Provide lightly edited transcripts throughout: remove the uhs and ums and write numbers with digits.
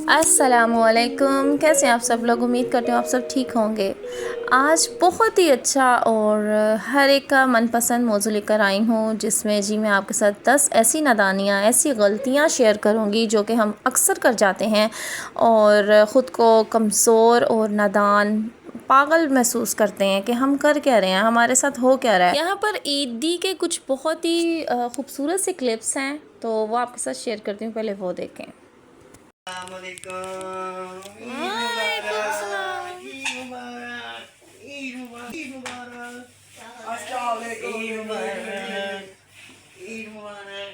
السلام علیکم، کیسے ہیں آپ سب لوگ؟ امید کرتے ہوں آپ سب ٹھیک ہوں گے۔ آج بہت ہی اچھا اور ہر ایک کا من پسند موضوع لے کر آئی ہوں، جس میں میں آپ کے ساتھ 10 ایسی نادانیاں، ایسی غلطیاں شیئر کروں گی جو کہ ہم اکثر کر جاتے ہیں اور خود کو کمزور اور نادان، پاگل محسوس کرتے ہیں کہ ہم کر کیا رہے ہیں، ہمارے ساتھ ہو کیا رہا ہے۔ یہاں پر عیدی کے کچھ بہت ہی خوبصورت سے کلپس ہیں، تو وہ آپ کے ساتھ شیئر کرتی ہوں، پہلے وہ دیکھیں۔ السلام علیکم، عید مبارک، عید مبارک، السلام علیکم، عید مبارک، عید مبارک۔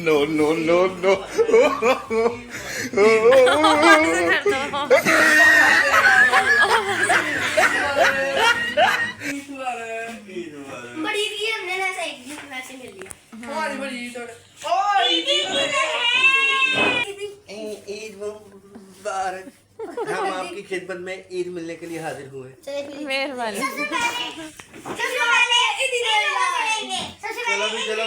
No, no, no, no. بڑی کی ہم نے ایسا ایک دن ویسے مل لیا ہماری بڑی عید مبارک۔ ہم آپ کی خدمت میں عید ملنے کے لیے حاضر ہوئے۔ مہربانی۔ چلو بھی چلو۔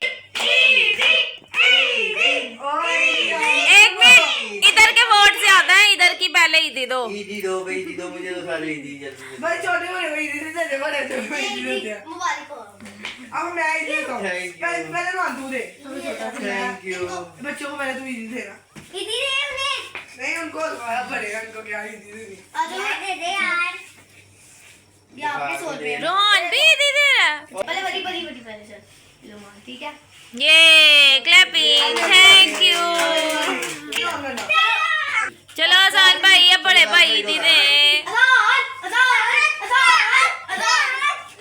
ایک منٹ، ادھر کے ووٹ سے آتا ہے، ادھر کی پہلے عیدی دو۔ عیدی دو بھائی، عیدی دو، مجھے تو سارے عیدی جلدی۔ بھائی چھوٹے ہوئے ہوئی عیدی سے بڑے سے عیدی دیتے ہیں۔ مبارک ہو۔ اب میں عیدی دیتا ہوں۔ Thank you. پہلے مان تو دے Thank you. بچوں کو پہلے تو عیدی دینا۔ عیدی دے ہمیں۔ نہیں ان کو بڑے گا، ان کو کیا عیدی دینی۔ آج ہمیں دے دے یار۔ یہ آپ کے 100 روپے۔ روحان بھی عیدی دے رہا ہے۔ پہلے بڑی پہلے چل لو مان، ٹھیک ہے؟ یہ کلیپنگ، تھینک یو۔ چلو آسان بھائی یا بڑے بھائی عیدی دیں۔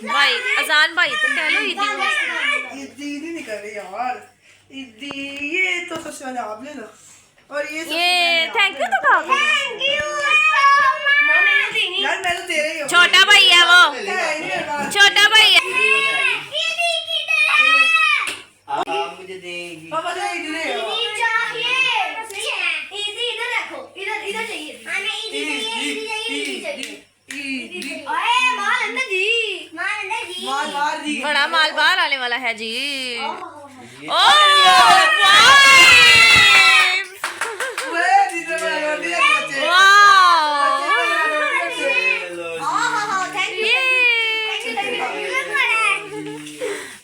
بھائی اذان بھائی تو کہہ لو عیدی ہو۔ عیدی نہیں کر رہی یار، عیدی یہ تو سب سے پہلے آپ لے لو، اور یہ تھینک یو تو کہا کرو۔ یار میں تو دے رہی ہوں۔ چھوٹا بھائی ہے وہ، چھوٹا بھائی ہے۔ آپ مجھے دیں گی۔ پاپا تو عیدی دے یار۔ مال مار دی۔ بڑا مال باہر آنے والا ہے جی۔ او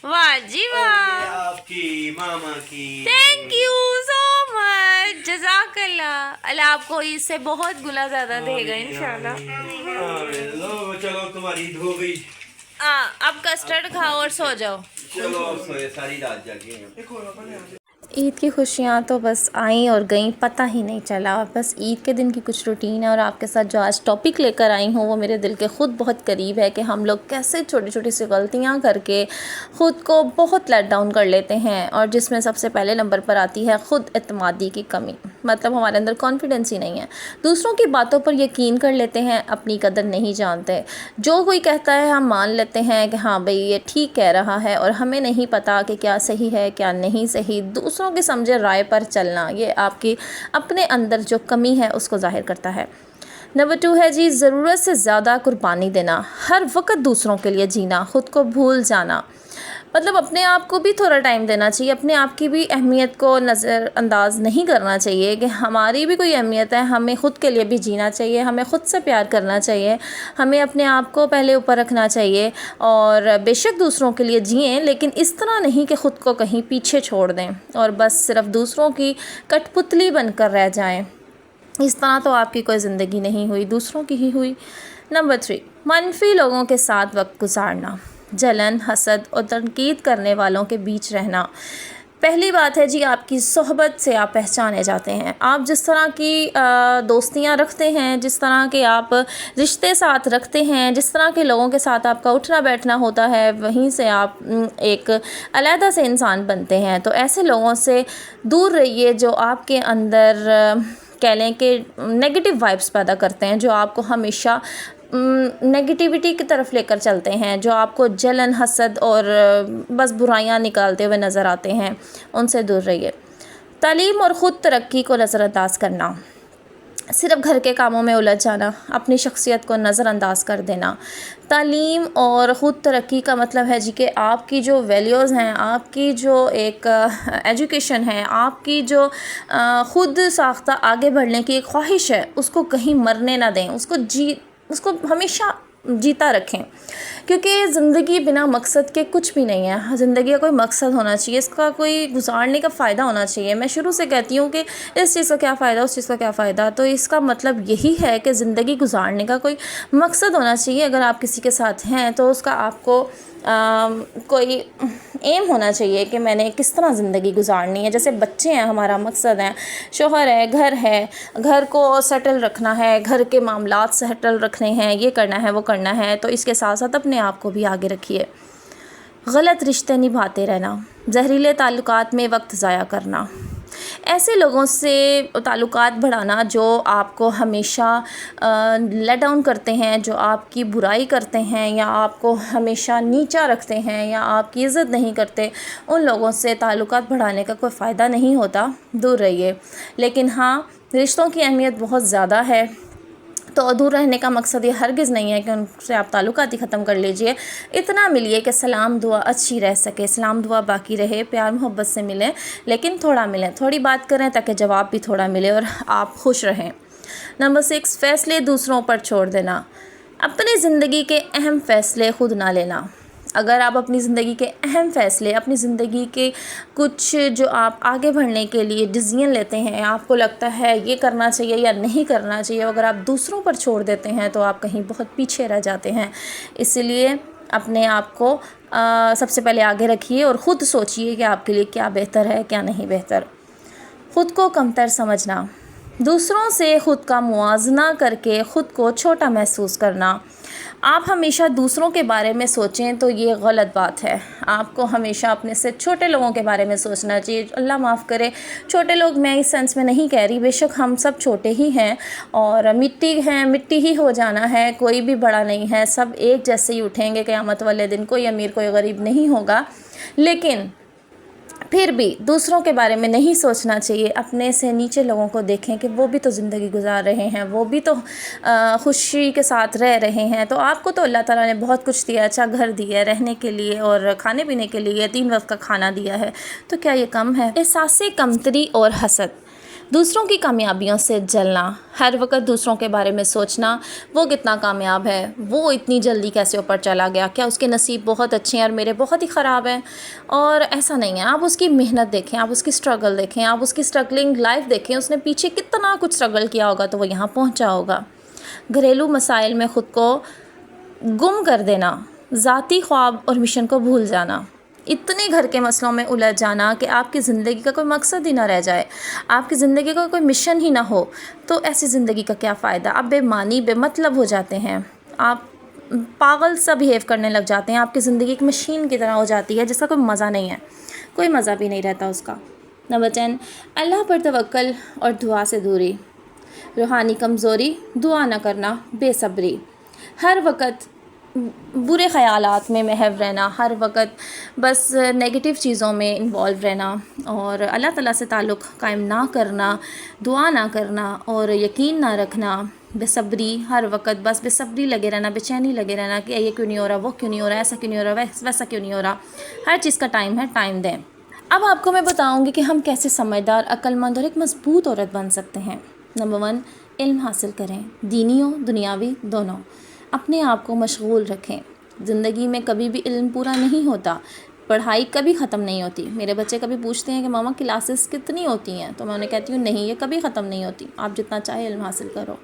واہ جی واہ، آپ کی ماما کی۔ تھینک یو سو مچ، جزاک اللہ۔ اللہ آپ کو اس سے بہت گنا زیادہ دے گا انشاءاللہ۔ چلو تمہاری عید ہو گئی، اب کسٹرڈ کھاؤ اور سو جاؤ۔ چلو اب سوئے، ساری رات جاگے ہیں۔ ایک اور پاپا نے آ عید کی خوشیاں تو بس آئیں اور گئیں، پتہ ہی نہیں چلا۔ بس عید کے دن کی کچھ روٹین ہے، اور آپ کے ساتھ جو آج ٹاپک لے کر آئی ہوں وہ میرے دل کے خود بہت قریب ہے، کہ ہم لوگ کیسے چھوٹی چھوٹی سی غلطیاں کر کے خود کو بہت لیٹ ڈاؤن کر لیتے ہیں، اور جس میں سب سے پہلے نمبر پر آتی ہے خود اعتمادی کی کمی۔ مطلب ہمارے اندر کانفیڈنس ہی نہیں ہے، دوسروں کی باتوں پر یقین کر لیتے ہیں، اپنی قدر نہیں جانتے۔ جو کوئی کہتا ہے ہم مان لیتے ہیں کہ ہاں بھئی یہ ٹھیک کہہ رہا ہے، اور ہمیں نہیں پتہ کہ کیا صحیح ہے کیا نہیں صحیح۔ دوسروں کے سمجھے رائے پر چلنا، یہ آپ کی اپنے اندر جو کمی ہے اس کو ظاہر کرتا ہے۔ نمبر 2 ہے جی، ضرورت سے زیادہ قربانی دینا، ہر وقت دوسروں کے لیے جینا، خود کو بھول جانا۔ مطلب اپنے آپ کو بھی تھوڑا ٹائم دینا چاہیے، اپنے آپ کی بھی اہمیت کو نظر انداز نہیں کرنا چاہیے، کہ ہماری بھی کوئی اہمیت ہے، ہمیں خود کے لیے بھی جینا چاہیے، ہمیں خود سے پیار کرنا چاہیے، ہمیں اپنے آپ کو پہلے اوپر رکھنا چاہیے، اور بے شک دوسروں کے لیے جئیں، لیکن اس طرح نہیں کہ خود کو کہیں پیچھے چھوڑ دیں اور بس صرف دوسروں کی کٹ پتلی بن کر رہ جائیں۔ اس طرح تو آپ کی کوئی زندگی نہیں ہوئی، دوسروں کی ہی ہوئی۔ نمبر 3، منفی لوگوں کے ساتھ وقت گزارنا، جلن، حسد اور تنقید کرنے والوں کے بیچ رہنا۔ پہلی بات ہے جی، آپ کی صحبت سے آپ پہچانے جاتے ہیں۔ آپ جس طرح کی دوستیاں رکھتے ہیں، جس طرح کے آپ رشتے ساتھ رکھتے ہیں، جس طرح کے لوگوں کے ساتھ آپ کا اٹھنا بیٹھنا ہوتا ہے، وہیں سے آپ ایک علیحدہ سے انسان بنتے ہیں۔ تو ایسے لوگوں سے دور رہیے جو آپ کے اندر کہہ لیں کہ نیگیٹو وائبس پیدا کرتے ہیں، جو آپ کو ہمیشہ نیگیٹیوٹی کی طرف لے کر چلتے ہیں، جو آپ کو جلن، حسد اور بس برائیاں نکالتے ہوئے نظر آتے ہیں، ان سے دور رہیے۔ تعلیم اور خود ترقی کو نظر انداز کرنا، صرف گھر کے کاموں میں الجھ جانا، اپنی شخصیت کو نظر انداز کر دینا۔ تعلیم اور خود ترقی کا مطلب ہے جی کہ آپ کی جو ویلیوز ہیں، آپ کی جو ایک ایجوکیشن ہے، آپ کی جو خود ساختہ آگے بڑھنے کی ایک خواہش ہے، اس کو کہیں مرنے نہ دیں، اس کو ہمیشہ جیتا رکھیں، کیونکہ زندگی بنا مقصد کے کچھ بھی نہیں ہے۔ زندگی کا کوئی مقصد ہونا چاہیے، اس کا کوئی گزارنے کا فائدہ ہونا چاہیے۔ میں شروع سے کہتی ہوں کہ اس چیز کا کیا فائدہ، اس چیز کا کیا فائدہ، تو اس کا مطلب یہی ہے کہ زندگی گزارنے کا کوئی مقصد ہونا چاہیے۔ اگر آپ کسی کے ساتھ ہیں تو اس کا آپ کو کوئی ایم ہونا چاہیے کہ میں نے کس طرح زندگی گزارنی ہے۔ جیسے بچے ہیں، ہمارا مقصد ہے، شوہر ہے، گھر کو سیٹل رکھنا ہے، گھر کے معاملات سیٹل رکھنے ہیں، یہ کرنا ہے وہ کرنا ہے، تو اس کے ساتھ ساتھ اپنے آپ کو بھی آگے رکھیے۔ غلط رشتے نبھاتے رہنا، زہریلے تعلقات میں وقت ضائع کرنا، ایسے لوگوں سے تعلقات بڑھانا جو آپ کو ہمیشہ لیٹ ڈاؤن کرتے ہیں، جو آپ کی برائی کرتے ہیں یا آپ کو ہمیشہ نیچا رکھتے ہیں یا آپ کی عزت نہیں کرتے، ان لوگوں سے تعلقات بڑھانے کا کوئی فائدہ نہیں ہوتا، دور رہیے۔ لیکن ہاں، رشتوں کی اہمیت بہت زیادہ ہے، تو دور رہنے کا مقصد یہ ہرگز نہیں ہے کہ ان سے آپ تعلقات ہی ختم کر لیجئے۔ اتنا ملیے کہ سلام دعا اچھی رہ سکے، سلام دعا باقی رہے، پیار محبت سے ملیں، لیکن تھوڑا ملیں، تھوڑی بات کریں تاکہ جواب بھی تھوڑا ملے اور آپ خوش رہیں۔ نمبر 6، فیصلے دوسروں پر چھوڑ دینا، اپنی زندگی کے اہم فیصلے خود نہ لینا۔ اگر آپ اپنی زندگی کے اہم فیصلے، اپنی زندگی کے کچھ جو آپ آگے بڑھنے کے لیے ڈیسیژن لیتے ہیں، آپ کو لگتا ہے یہ کرنا چاہیے یا نہیں کرنا چاہیے، اگر آپ دوسروں پر چھوڑ دیتے ہیں تو آپ کہیں بہت پیچھے رہ جاتے ہیں۔ اس لیے اپنے آپ کو سب سے پہلے آگے رکھیے اور خود سوچئے کہ آپ کے لیے کیا بہتر ہے، کیا نہیں بہتر۔ خود کو کمتر سمجھنا، دوسروں سے خود کا موازنہ کر کے خود کو چھوٹا محسوس کرنا۔ آپ ہمیشہ دوسروں کے بارے میں سوچیں تو یہ غلط بات ہے۔ آپ کو ہمیشہ اپنے سے چھوٹے لوگوں کے بارے میں سوچنا چاہیے۔ اللہ معاف کرے، چھوٹے لوگ میں اس سینس میں نہیں کہہ رہی، بے شک ہم سب چھوٹے ہی ہیں اور مٹی ہیں، مٹی ہی ہو جانا ہے، کوئی بھی بڑا نہیں ہے، سب ایک جیسے ہی اٹھیں گے قیامت والے دن، کوئی امیر کوئی غریب نہیں ہوگا۔ لیکن پھر بھی دوسروں کے بارے میں نہیں سوچنا چاہیے، اپنے سے نیچے لوگوں کو دیکھیں کہ وہ بھی تو زندگی گزار رہے ہیں، وہ بھی تو خوشی کے ساتھ رہ رہے ہیں، تو آپ کو تو اللہ تعالیٰ نے بہت کچھ دیا، اچھا گھر دیا ہے رہنے کے لیے اور کھانے پینے کے لیے، 3 وقت کا کھانا دیا ہے، تو کیا یہ کم ہے؟ احساس کمتری اور حسد، دوسروں کی کامیابیوں سے جلنا، ہر وقت دوسروں کے بارے میں سوچنا، وہ کتنا کامیاب ہے، وہ اتنی جلدی کیسے اوپر چلا گیا، کیا اس کے نصیب بہت اچھے ہیں اور میرے بہت ہی خراب ہیں؟ اور ایسا نہیں ہے، آپ اس کی محنت دیکھیں، آپ اس کی سٹرگل دیکھیں، آپ اس کی سٹرگلنگ لائف دیکھیں، اس نے پیچھے کتنا کچھ سٹرگل کیا ہوگا تو وہ یہاں پہنچا ہوگا۔ گھریلو مسائل میں خود کو گم کر دینا، ذاتی خواب اور مشن کو بھول جانا، اتنے گھر کے مسئلوں میں الجھ جانا کہ آپ کی زندگی کا کوئی مقصد ہی نہ رہ جائے، آپ کی زندگی کا کوئی مشن ہی نہ ہو، تو ایسی زندگی کا کیا فائدہ؟ آپ بے معنی بے مطلب ہو جاتے ہیں، آپ پاگل سا بیہیو کرنے لگ جاتے ہیں، آپ کی زندگی ایک مشین کی طرح ہو جاتی ہے جس کا کوئی مزہ نہیں ہے، کوئی مزہ بھی نہیں رہتا اس کا۔ نمبر 10، اللہ پر توکل اور دعا سے دوری، روحانی کمزوری، دعا نہ کرنا، بے صبری، ہر وقت برے خیالات میں محو رہنا، ہر وقت بس نیگیٹو چیزوں میں انوالو رہنا اور اللہ تعالیٰ سے تعلق قائم نہ کرنا، دعا نہ کرنا اور یقین نہ رکھنا، بے صبری، ہر وقت بس بے صبری لگے رہنا، بے چینی لگے رہنا کہ یہ کیوں نہیں ہو رہا، وہ کیوں نہیں ہو رہا، ایسا کیوں نہیں ہو رہا، ویسا کیوں نہیں ہو رہا۔ ہر چیز کا ٹائم ہے، ٹائم دیں۔ اب آپ کو میں بتاؤں گی کہ ہم کیسے سمجھدار، عقل مند اور ایک مضبوط عورت بن سکتے ہیں۔ نمبر 1، علم حاصل کریں، دینی و دنیاوی دونوں، اپنے آپ کو مشغول رکھیں۔ زندگی میں کبھی بھی علم پورا نہیں ہوتا، پڑھائی کبھی ختم نہیں ہوتی۔ میرے بچے کبھی پوچھتے ہیں کہ ماما کلاسز کتنی ہوتی ہیں، تو میں انہیں کہتی ہوں نہیں، یہ کبھی ختم نہیں ہوتی، آپ جتنا چاہے علم حاصل کرو۔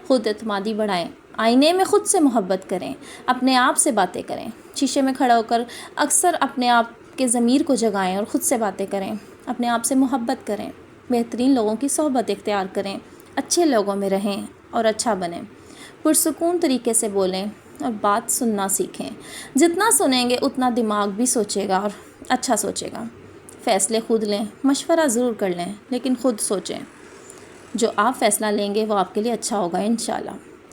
خود اعتمادی بڑھائیں، آئینے میں خود سے محبت کریں، اپنے آپ سے باتیں کریں، شیشے میں کھڑا ہو کر اکثر اپنے آپ کے ضمیر کو جگائیں اور خود سے باتیں کریں، اپنے آپ سے محبت کریں، بہترین لوگوں کی صحبت اختیار کریں، اچھے لوگوں میں رہیں اور اچھا بنیں، پرسکون طریقے سے بولیں اور بات سننا سیکھیں، جتنا سنیں گے اتنا دماغ بھی سوچے گا اور اچھا سوچے گا۔ فیصلے خود لیں، مشورہ ضرور کر لیں لیکن خود سوچیں، جو آپ فیصلہ لیں گے وہ آپ کے لیے اچھا ہوگا انشاءاللہ۔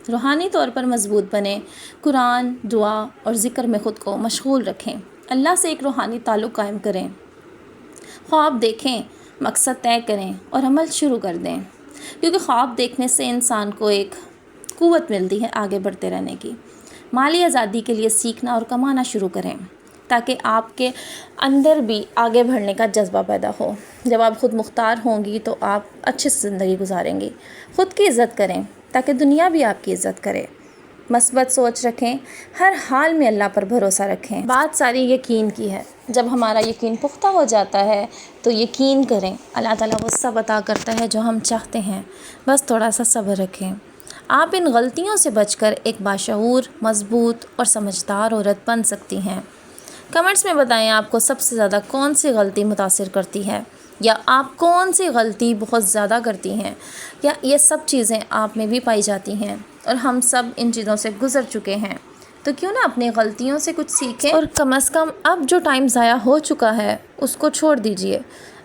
روحانی طور پر مضبوط بنیں، قرآن، دعا اور ذکر میں خود کو مشغول رکھیں، اللہ سے ایک روحانی تعلق قائم کریں، خواب دیکھیں، مقصد طے کریں اور عمل شروع کر دیں۔ کیونکہ خواب دیکھنے سے انسان کو ایک قوت ملتی ہے آگے بڑھتے رہنے کی۔ مالی آزادی کے لیے سیکھنا اور کمانا شروع کریں تاکہ آپ کے اندر بھی آگے بڑھنے کا جذبہ پیدا ہو۔ جب آپ خود مختار ہوں گی تو آپ اچھی زندگی گزاریں گی۔ خود کی عزت کریں تاکہ دنیا بھی آپ کی عزت کرے۔ مثبت سوچ رکھیں، ہر حال میں اللہ پر بھروسہ رکھیں۔ بات ساری یقین کی ہے، جب ہمارا یقین پختہ ہو جاتا ہے تو یقین کریں اللہ تعالیٰ وہ سب عطا کرتا ہے جو ہم چاہتے ہیں، بس تھوڑا سا صبر رکھیں۔ آپ ان غلطیوں سے بچ کر ایک باشعور، مضبوط اور سمجھدار عورت بن سکتی ہیں۔ کمنٹس میں بتائیں آپ کو سب سے زیادہ کون سی غلطی متاثر کرتی ہے، یا آپ کون سی غلطی بہت زیادہ کرتی ہیں، یا یہ سب چیزیں آپ میں بھی پائی جاتی ہیں اور ہم سب ان چیزوں سے گزر چکے ہیں، تو کیوں نہ اپنی غلطیوں سے کچھ سیکھیں اور کم از کم اب جو ٹائم ضائع ہو چکا ہے اس کو چھوڑ دیجئے،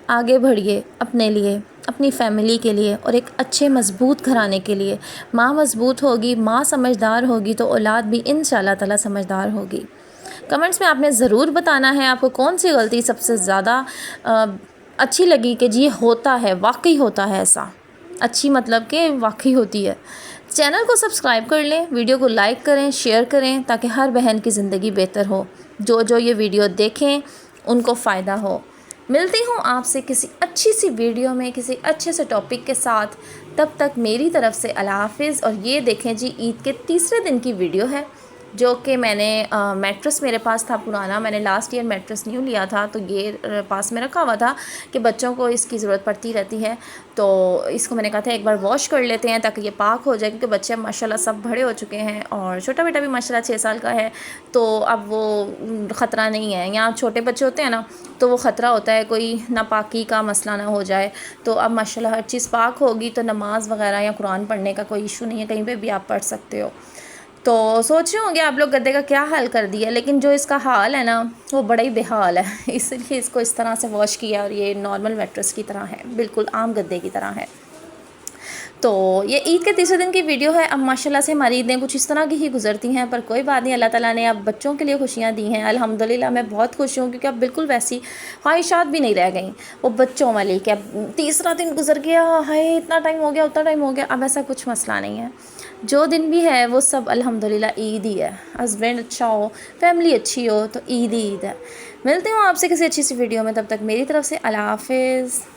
آگے بڑھیے اپنے لیے، اپنی فیملی کے لیے اور ایک اچھے مضبوط گھرانے کے لیے۔ ماں مضبوط ہوگی، ماں سمجھدار ہوگی تو اولاد بھی انشاءاللہ تعالیٰ سمجھدار ہوگی۔ کمنٹس میں آپ نے ضرور بتانا ہے آپ کو کون سی غلطی سب سے زیادہ اچھی لگی کہ جی ہوتا ہے، واقعی ہوتا ہے ایسا، اچھی مطلب کہ واقعی ہوتی ہے۔ چینل کو سبسکرائب کر لیں، ویڈیو کو لائک کریں، شیئر کریں تاکہ ہر بہن کی زندگی بہتر ہو، جو یہ ویڈیو دیکھیں ان کو فائدہ ہو۔ ملتی ہوں آپ سے کسی اچھی سی ویڈیو میں کسی اچھے سے ٹاپک کے ساتھ، تب تک میری طرف سے اللہ حافظ۔ اور یہ دیکھیں جی عید کے تیسرے دن کی ویڈیو ہے، جو کہ میں نے میٹرس میرے پاس تھا پرانا، میں نے لاسٹ ایئر میٹرس نیو لیا تھا تو یہ پاس میں رکھا ہوا تھا کہ بچوں کو اس کی ضرورت پڑتی رہتی ہے، تو اس کو میں نے کہا تھا ایک بار واش کر لیتے ہیں تاکہ یہ پاک ہو جائے، کیونکہ بچے ماشاءاللہ سب بڑے ہو چکے ہیں اور چھوٹا بیٹا بھی ماشاءاللہ 6 سال کا ہے، تو اب وہ خطرہ نہیں ہے۔ یہاں چھوٹے بچے ہوتے ہیں نا تو وہ خطرہ ہوتا ہے کوئی ناپاکی کا مسئلہ نہ ہو جائے، تو اب ماشاءاللہ ہر چیز پاک ہوگی تو نماز وغیرہ یا قرآن پڑھنے کا کوئی ایشو نہیں ہے، کہیں پہ بھی آپ پڑھ سکتے ہو۔ تو سوچ رہے ہوں گے آپ لوگ گدے کا کیا حال کر دیا، لیکن جو اس کا حال ہے نا وہ بڑا ہی بے حال ہے، اس لیے اس کو اس طرح سے واش کیا، اور یہ نارمل میٹرس کی طرح ہے، بالکل عام گدے کی طرح ہے۔ تو یہ عید کے تیسرے دن کی ویڈیو ہے۔ اب ماشاءاللہ سے ہماری عیدیں کچھ اس طرح کی ہی گزرتی ہیں، پر کوئی بات نہیں، اللہ تعالیٰ نے اب بچوں کے لیے خوشیاں دی ہیں، الحمدللہ میں بہت خوش ہوں، کیونکہ اب بالکل ویسی خواہشات بھی نہیں رہ گئیں وہ بچوں والی کہ اب تیسرا دن گزر گیا، ہائے اتنا ٹائم ہو گیا اتنا ٹائم ہو گیا، اب ایسا کچھ مسئلہ نہیں ہے۔ جو دن بھی ہے وہ سب الحمدللہ عید ہی ہے، ہسبینڈ اچھا ہو، فیملی اچھی ہو تو عید ہی عید ہے۔ ملتے ہوں آپ سے کسی اچھی سی ویڈیو میں، تب تک میری طرف سے اللہ حافظ۔